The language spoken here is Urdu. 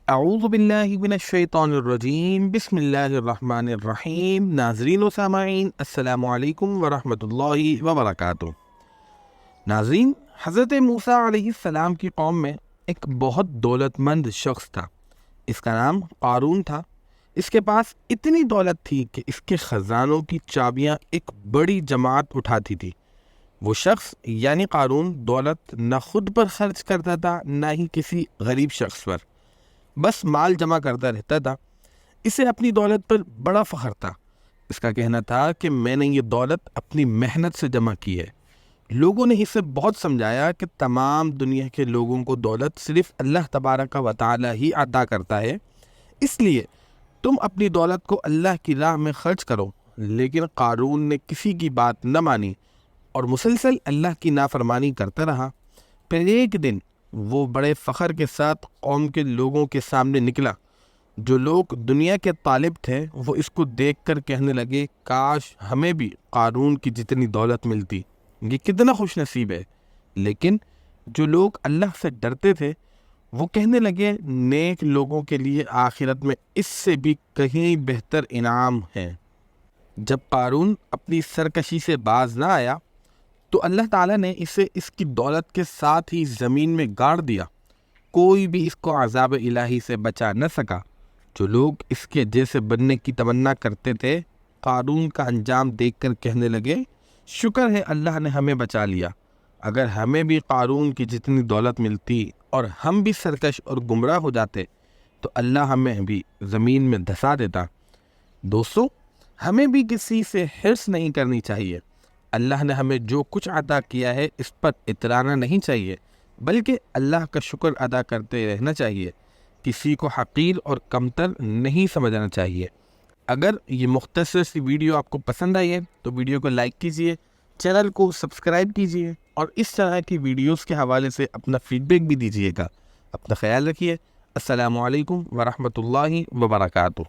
اعوذ باللہ من الشیطان الرجیم، بسم اللہ الرحمن الرحیم۔ ناظرین و سامعین، السلام علیکم ورحمۃ اللہ وبرکاتہ۔ ناظرین، حضرت موسیٰ علیہ السلام کی قوم میں ایک بہت دولت مند شخص تھا۔ اس کا نام قارون تھا۔ اس کے پاس اتنی دولت تھی کہ اس کے خزانوں کی چابیاں ایک بڑی جماعت اٹھاتی تھی۔ وہ شخص یعنی قارون دولت نہ خود پر خرچ کرتا تھا نہ ہی کسی غریب شخص پر، بس مال جمع کرتا رہتا تھا۔ اسے اپنی دولت پر بڑا فخر تھا۔ اس کا کہنا تھا کہ میں نے یہ دولت اپنی محنت سے جمع کی ہے۔ لوگوں نے اسے بہت سمجھایا کہ تمام دنیا کے لوگوں کو دولت صرف اللہ تبارک و تعالی ہی عطا کرتا ہے، اس لیے تم اپنی دولت کو اللہ کی راہ میں خرچ کرو۔ لیکن قارون نے کسی کی بات نہ مانی اور مسلسل اللہ کی نافرمانی کرتا رہا۔ پھر ایک دن وہ بڑے فخر کے ساتھ قوم کے لوگوں کے سامنے نکلا۔ جو لوگ دنیا کے طالب تھے وہ اس کو دیکھ کر کہنے لگے، کاش ہمیں بھی قارون کی جتنی دولت ملتی، یہ کتنا خوش نصیب ہے۔ لیکن جو لوگ اللہ سے ڈرتے تھے وہ کہنے لگے، نیک لوگوں کے لیے آخرت میں اس سے بھی کہیں بہتر انعام ہے۔ جب قارون اپنی سرکشی سے باز نہ آیا تو اللہ تعالیٰ نے اسے اس کی دولت کے ساتھ ہی زمین میں گاڑ دیا۔ کوئی بھی اس کو عذاب الہی سے بچا نہ سکا۔ جو لوگ اس کے جیسے بننے کی تمنا کرتے تھے قارون کا انجام دیکھ کر کہنے لگے، شکر ہے اللہ نے ہمیں بچا لیا۔ اگر ہمیں بھی قارون کی جتنی دولت ملتی اور ہم بھی سرکش اور گمراہ ہو جاتے تو اللہ ہمیں بھی زمین میں دھسا دیتا۔ دوستو، ہمیں بھی کسی سے حرص نہیں کرنی چاہیے۔ اللہ نے ہمیں جو کچھ عطا کیا ہے اس پر اترانا نہیں چاہیے، بلکہ اللہ کا شکر ادا کرتے رہنا چاہیے۔ کسی کو حقیر اور کمتر نہیں سمجھنا چاہیے۔ اگر یہ مختصر سی ویڈیو آپ کو پسند آئی ہے تو ویڈیو کو لائک کیجیے، چینل کو سبسکرائب کیجیے اور اس طرح کی ویڈیوز کے حوالے سے اپنا فیڈ بیک بھی دیجیے گا۔ اپنا خیال رکھیے۔ السلام علیکم ورحمۃ اللہ وبرکاتہ۔